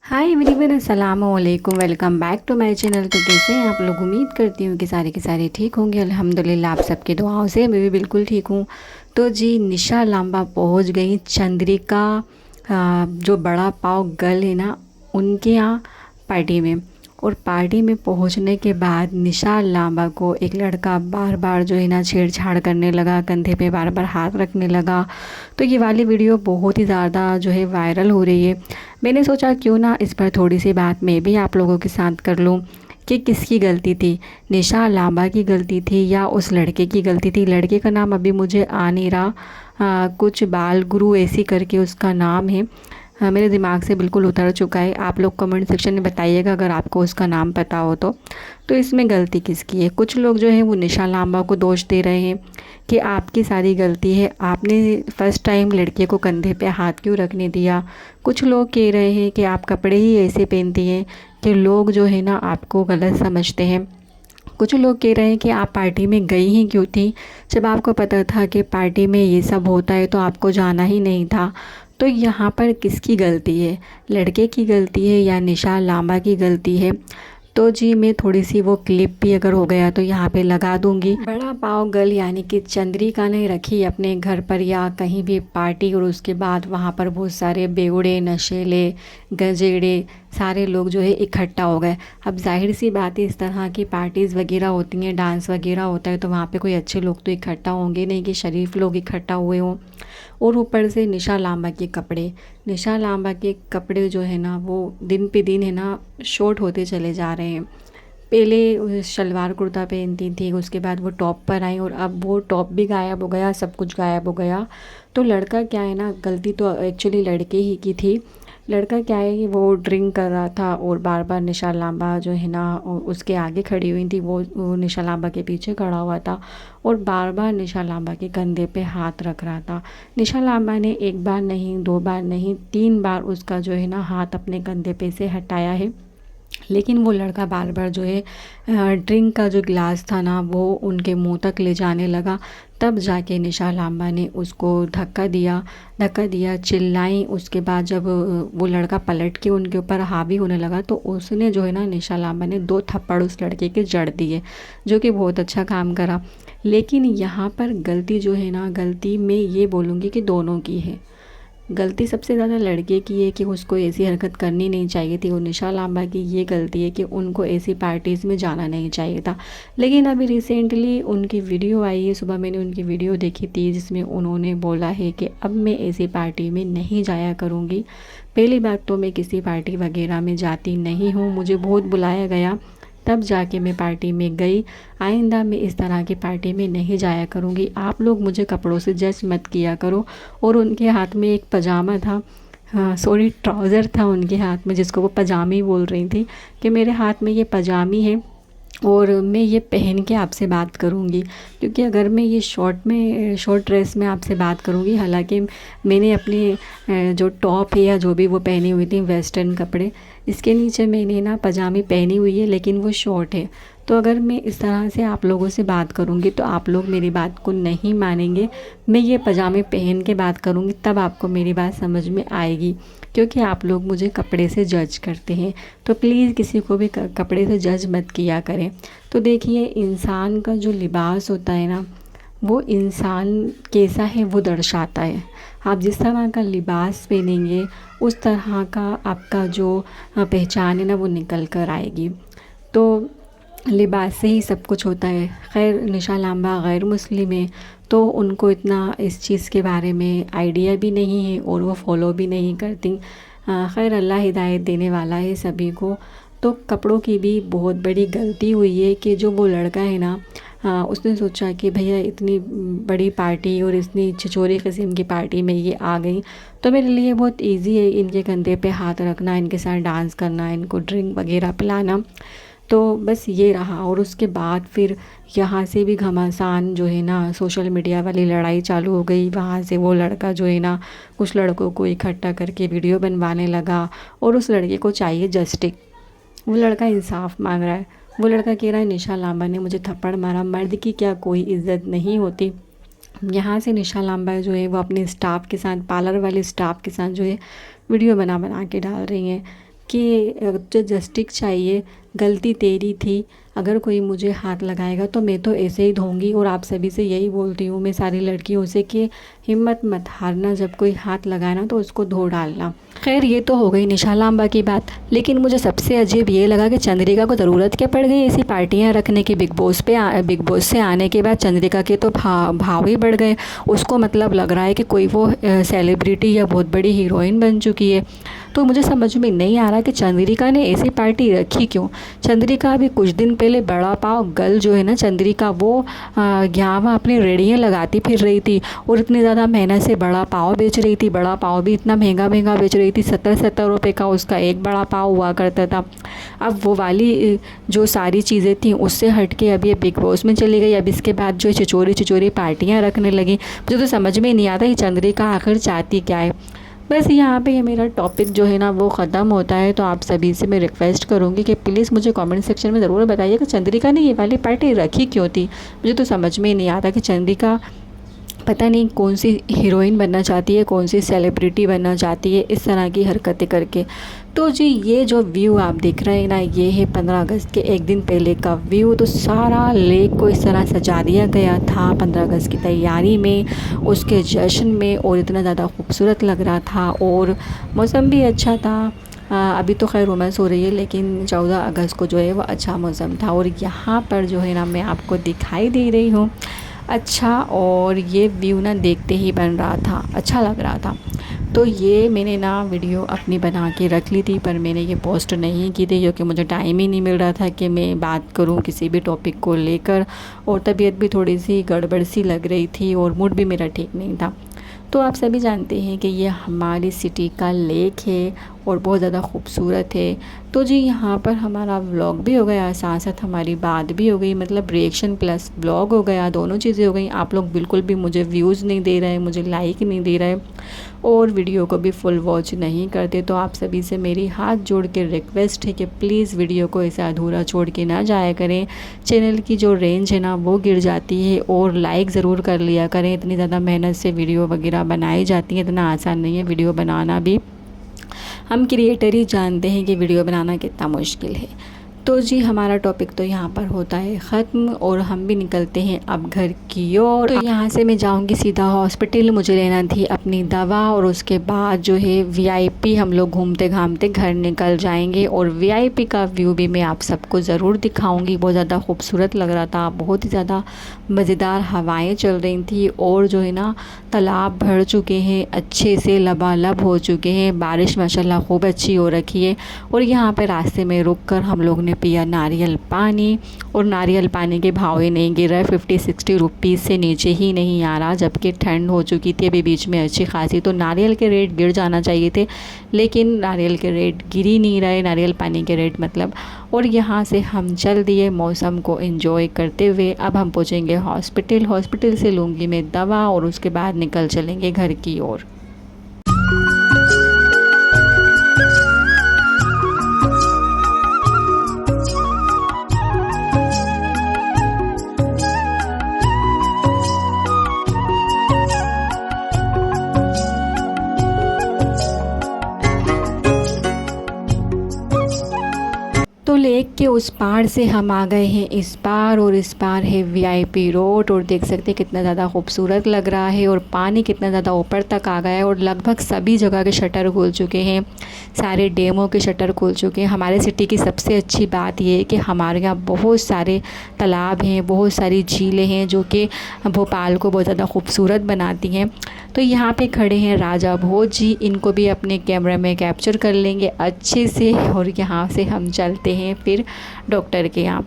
हाय everyone, अस्सलाम वालेकुम। Welcome back to my channel. तो कैसे हैं आप लोग? उम्मीद करती हूँ कि सारे के सारे ठीक होंगे। अल्हम्दुलिल्लाह आप सबके दुआओं से मैं भी बिल्कुल ठीक हूँ। तो जी, निशा लांबा पहुँच गई चंद्रिका, जो बड़ा पाव गर्ल है ना, उनके यहाँ पार्टी में। और पार्टी में पहुंचने के बाद निशा लांबा को एक लड़का बार बार जो है ना छेड़छाड़ करने लगा, कंधे पे बार बार हाथ रखने लगा। तो ये वाली वीडियो बहुत ही ज़्यादा जो है वायरल हो रही है। मैंने सोचा क्यों ना इस पर थोड़ी सी बात मैं भी आप लोगों के साथ कर लूँ कि किसकी गलती थी। निशा लांबा की गलती थी या उस लड़के की गलती थी? लड़के का नाम अभी मुझे आ नहीं रहा, कुछ बाल गुरु ऐसी करके उसका नाम है। मेरे दिमाग से बिल्कुल उतर चुका है। आप लोग कमेंट सेक्शन में बताइएगा अगर आपको उसका नाम पता हो तो इसमें गलती किसकी है? कुछ लोग जो है वो निशा लांबा को दोष दे रहे हैं कि आपकी सारी गलती है, आपने फ़र्स्ट टाइम लड़के को कंधे पे हाथ क्यों रखने दिया। कुछ लोग कह रहे हैं कि आप कपड़े ही ऐसे पहनती हैं कि लोग जो है ना आपको गलत समझते हैं। कुछ लोग कह रहे हैं कि आप पार्टी में गई ही क्यों थी, जब आपको पता था कि पार्टी में ये सब होता है तो आपको जाना ही नहीं था। तो यहाँ पर किसकी गलती है? लड़के की गलती है या निशा लांबा की गलती है? तो जी, मैं थोड़ी सी वो क्लिप भी अगर हो गया तो यहाँ पे लगा दूँगी। बड़ा पाव गर्ल यानी कि चंद्रिका ने रखी अपने घर पर या कहीं भी पार्टी, और उसके बाद वहाँ पर बहुत सारे बेवड़े, नशेले, गजेड़े सारे लोग जो है इकट्ठा हो गए। अब जाहिर सी बात है, इस तरह की पार्टीज़ वगैरह होती हैं, डांस वगैरह होता है, तो वहाँ पे कोई अच्छे लोग तो इकट्ठा होंगे नहीं कि शरीफ लोग इकट्ठा हुए हों। और ऊपर से निशा लांबा के कपड़े, निशा लांबा के कपड़े जो है ना वो दिन पे दिन है ना शॉर्ट होते चले जा रहे हैं। पहले शलवार कुर्ता पहनती थी, उसके बाद वो टॉप पर आई और अब वो टॉप भी गायब हो गया, सब कुछ गायब हो गया। तो लड़का क्या है ना, गलती तो एक्चुअली लड़के ही की थी। लड़का क्या है कि वो ड्रिंक कर रहा था और बार बार निशा लांबा जो है ना उसके आगे खड़ी हुई थी, वो निशा लांबा के पीछे खड़ा हुआ था और बार बार निशा लांबा के कंधे पे हाथ रख रहा था। निशा लांबा ने एक बार नहीं, दो बार नहीं, 3 बार उसका जो है ना हाथ अपने कंधे पे से हटाया है। लेकिन वो लड़का बार बार जो है ड्रिंक का जो गिलास था ना वो उनके मुंह तक ले जाने लगा। तब जाके निशा लांबा ने उसको धक्का दिया, चिल्लाई। उसके बाद जब वो लड़का पलट के उनके ऊपर हावी होने लगा तो उसने जो है ना निशा लांबा ने 2 थप्पड़ उस लड़के के जड़ दिए, जो कि बहुत अच्छा काम करा। लेकिन यहाँ पर गलती जो है ना, गलती मैं ये बोलूँगी कि दोनों की है। गलती सबसे ज़्यादा लड़के की है कि उसको ऐसी हरकत करनी नहीं चाहिए थी, और निशा लांबा की ये गलती है कि उनको ऐसी पार्टीज़ में जाना नहीं चाहिए था। लेकिन अभी रिसेंटली उनकी वीडियो आई है, सुबह मैंने उनकी वीडियो देखी थी जिसमें उन्होंने बोला है कि अब मैं ऐसी पार्टी में नहीं जाया करूँगी। पहली बात तो मैं किसी पार्टी वगैरह में जाती नहीं हूँ, मुझे बहुत बुलाया गया तब जाके मैं पार्टी में गई। आइंदा मैं इस तरह की पार्टी में नहीं जाया करूँगी। आप लोग मुझे कपड़ों से जज मत किया करो। और उनके हाथ में एक पजामा था, हाँ सॉरी, ट्राउज़र था उनके हाथ में, जिसको वो पजामी बोल रही थी कि मेरे हाथ में ये पजामी है और मैं ये पहन के आपसे बात करूँगी। क्योंकि अगर मैं ये शॉर्ट ड्रेस में आपसे बात करूँगी, हालांकि मैंने अपने जो टॉप है या जो भी वो पहनी हुई थी वेस्टर्न कपड़े, इसके नीचे मैंने ना पजामी पहनी हुई है लेकिन वो शॉर्ट है। तो अगर मैं इस तरह से आप लोगों से बात करूँगी तो आप लोग मेरी बात को नहीं मानेंगे। मैं ये पजामे पहन के बात करूँगी तब आपको मेरी बात समझ में आएगी, क्योंकि आप लोग मुझे कपड़े से जज करते हैं। तो प्लीज़ किसी को भी कपड़े से जज मत किया करें। तो देखिए, इंसान का जो लिबास होता है ना, वो इंसान कैसा है वो दर्शाता है। आप जिस तरह का लिबास पहनेंगे उस तरह का आपका जो पहचान है ना वो निकल कर आएगी। तो लिबास से ही सब कुछ होता है। खैर, निशा लांबा गैर मुस्लिम है तो उनको इतना इस चीज़ के बारे में आइडिया भी नहीं है और वो फॉलो भी नहीं करती। खैर, अल्लाह हिदायत देने वाला है सभी को। तो कपड़ों की भी बहुत बड़ी गलती हुई है कि जो वो लड़का है ना, उसने सोचा कि भैया इतनी बड़ी पार्टी और इतनी छिछोरे किस्म की पार्टी में ये आ गई तो मेरे लिए बहुत इजी है इनके कंधे पे हाथ रखना, इनके साथ डांस करना, इनको ड्रिंक वगैरह पिलाना। तो बस ये रहा। और उसके बाद फिर यहाँ से भी घमासान जो है ना सोशल मीडिया वाली लड़ाई चालू हो गई। वहाँ से वो लड़का जो है ना कुछ लड़कों को इकट्ठा करके वीडियो बनवाने लगा और उस लड़के को चाहिए जस्टिस। वो लड़का इंसाफ मांग रहा है। वो लड़का कह रहा है निशा लांबा ने मुझे थप्पड़ मारा, मर्द की क्या कोई इज्जत नहीं होती। यहाँ से निशा लांबा जो है वो अपने स्टाफ के साथ, पार्लर वाले स्टाफ के साथ जो है वीडियो बना बना के डाल रही हैं कि जो जस्टिस चाहिए, गलती तेरी थी, अगर कोई मुझे हाथ लगाएगा तो मैं तो ऐसे ही धोऊंगी। और आप सभी से यही बोलती हूँ मैं सारी लड़कियों से कि हिम्मत मत हारना, जब कोई हाथ लगाए ना तो उसको धो डालना। खैर ये तो हो गई निशा लांबा की बात, लेकिन मुझे सबसे अजीब ये लगा कि चंद्रिका को ज़रूरत क्या पड़ गई ऐसी पार्टियां रखने की। बिग बॉस से आने के बाद चंद्रिका के तो भाव ही बढ़ गए। उसको मतलब लग रहा है कि कोई वो सेलिब्रिटी या बहुत बड़ी हीरोइन बन चुकी है। तो मुझे समझ में नहीं आ रहा कि चंद्रिका ने ऐसी पार्टी रखी क्यों। चंद्रिका अभी कुछ दिन पहले बड़ा पाव गर्ल जो है ना चंद्रिका, वो यहाँ वहाँ अपनी रेड़ियाँ लगाती फिर रही थी और इतनी ज़्यादा मेहनत से बड़ा पाव बेच रही थी। बड़ा पाव भी इतना महंगा महंगा बेच रही थी, 70-70 रुपये का उसका एक बड़ा पाव हुआ करता था। अब वो वाली जो सारी चीज़ें थी उससे हट के अभी ये बिग बॉस में चली गई। अब इसके बाद जो छिचोरी पार्टियाँ रखने लगी। मुझे तो समझ में नहीं आता ये चंद्रिका आखिर चाहती क्या है। बस यहाँ पे ये मेरा टॉपिक जो है ना वो ख़त्म होता है। तो आप सभी से मैं रिक्वेस्ट करूँगी कि प्लीज़ मुझे कमेंट सेक्शन में ज़रूर बताइए कि चंद्रिका ने ये वाली पार्टी रखी क्यों थी। मुझे तो समझ में नहीं आता कि चंद्रिका पता नहीं कौन सी हीरोइन बनना चाहती है, कौन सी सेलिब्रिटी बनना चाहती है इस तरह की हरकतें करके। तो जी ये जो व्यू आप देख रहे हैं ना, ये है 15 अगस्त के एक दिन पहले का व्यू। तो सारा लेक को इस तरह सजा दिया गया था 15 अगस्त की तैयारी में, उसके जश्न में, और इतना ज़्यादा खूबसूरत लग रहा था और मौसम भी अच्छा था। अभी तो खैर रोमांस हो रही है, लेकिन 14 अगस्त को जो है वो अच्छा मौसम था। और यहाँ पर जो है ना मैं आपको दिखाई दे रही हूँ अच्छा, और ये व्यू ना देखते ही बन रहा था, अच्छा लग रहा था। तो ये मैंने ना वीडियो अपनी बना के रख ली थी, पर मैंने ये पोस्ट नहीं की थी क्योंकि मुझे टाइम ही नहीं मिल रहा था कि मैं बात करूं किसी भी टॉपिक को लेकर, और तबीयत भी थोड़ी सी गड़बड़ सी लग रही थी और मूड भी मेरा ठीक नहीं था। तो आप सभी जानते हैं कि ये हमारी सिटी का लेक है और बहुत ज़्यादा खूबसूरत है। तो जी यहाँ पर हमारा व्लॉग भी हो गया, साथ साथ हमारी बात भी हो गई, मतलब रिएक्शन प्लस व्लॉग हो गया, दोनों चीज़ें हो गई। आप लोग बिल्कुल भी मुझे व्यूज़ नहीं दे रहे, मुझे लाइक नहीं दे रहे और वीडियो को भी फुल वॉच नहीं करते। तो आप सभी से मेरी हाथ जोड़ के रिक्वेस्ट है कि प्लीज़ वीडियो को ऐसा अधूरा छोड़ के ना जाया करें। चैनल की जो रेंज है ना वो गिर जाती है, और लाइक ज़रूर कर लिया करें। इतनी ज़्यादा मेहनत से वीडियो वगैरह बनाई जाती है, इतना आसान नहीं है वीडियो बनाना भी। हम क्रिएटर ही जानते हैं कि वीडियो बनाना कितना मुश्किल है। तो जी हमारा टॉपिक तो यहाँ पर होता है ख़त्म और हम भी निकलते हैं अब घर की ओर। तो यहाँ से मैं जाऊँगी सीधा हॉस्पिटल, मुझे लेना थी अपनी दवा, और उसके बाद जो है वीआईपी हम लोग घूमते घामते घर निकल जाएंगे। और वीआईपी का व्यू भी मैं आप सबको ज़रूर दिखाऊंगी। बहुत ज़्यादा खूबसूरत लग रहा था, बहुत ही ज़्यादा मज़ेदार हवाएं चल रही थी, और जो है ना तालाब भर चुके हैं, अच्छे से लबालब हो चुके हैं, बारिश माशाल्लाह खूब अच्छी हो रखी है। और यहाँ पे रास्ते में रुक कर हम लोग ने पिया नारियल पानी, और नारियल पानी के भाव ही नहीं गिर रहा है, 50-60 रुपीज़ से नीचे ही नहीं आ रहा, जबकि ठंड हो चुकी थी अभी बीच में अच्छी खासी। तो नारियल के रेट गिर जाना चाहिए थे, लेकिन नारियल के रेट गिर ही नहीं रहे, नारियल पानी के रेट मतलब। और यहाँ से हम चल दिए मौसम को एंजॉय करते हुए। अब हम पहुँचेंगे हॉस्पिटल से लूँगी मैं दवा, और उसके बाद निकल चलेंगे घर की ओर। तो लेक के उस पार से हम आ गए हैं इस पार, और इस पार है वीआईपी रोड, और देख सकते हैं कितना ज़्यादा खूबसूरत लग रहा है, और पानी कितना ज़्यादा ऊपर तक आ गया है, और लगभग सभी जगह के शटर खुल चुके हैं, सारे डैमों के शटर खुल चुके हैं। हमारे सिटी की सबसे अच्छी बात यह है कि हमारे यहाँ बहुत सारे तालाब हैं, बहुत सारी झीलें हैं जो कि भोपाल को बहुत ज़्यादा खूबसूरत बनाती हैं। तो यहाँ पे खड़े हैं राजा भोज जी, इनको भी अपने कैमरा में कैप्चर कर लेंगे अच्छे से, और यहाँ से हम चलते हैं फिर डॉक्टर के यहाँ।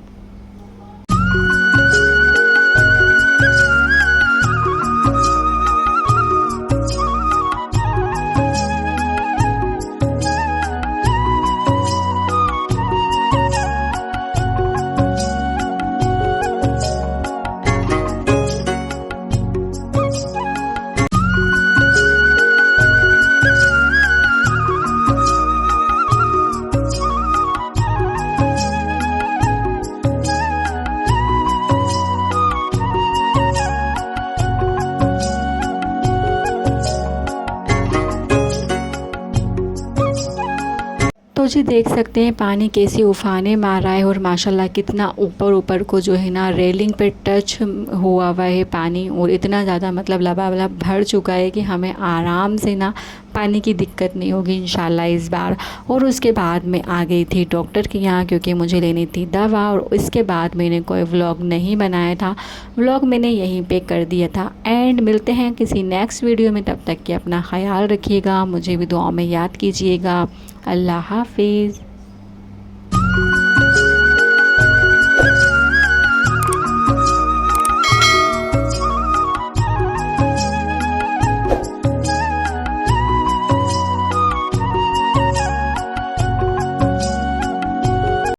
जी देख सकते हैं पानी कैसे उफाने मार रहा है और माशाल्लाह कितना ऊपर ऊपर को जो है ना रेलिंग पे टच हुआ हुआ है पानी, और इतना ज़्यादा मतलब लबालब भर चुका है कि हमें आराम से ना पानी की दिक्कत नहीं होगी इंशाल्लाह इस बार। और उसके बाद मैं आ गई थी डॉक्टर के यहाँ क्योंकि मुझे लेनी थी दवा, और इसके बाद मैंने कोई व्लॉग नहीं बनाया था, व्लॉग मैंने यहीं पे कर दिया था। एंड मिलते हैं किसी नेक्स्ट वीडियो में, तब तक कि अपना ख्याल रखिएगा, मुझे भी दुआ में याद कीजिएगा। अल्लाह हाफिज़।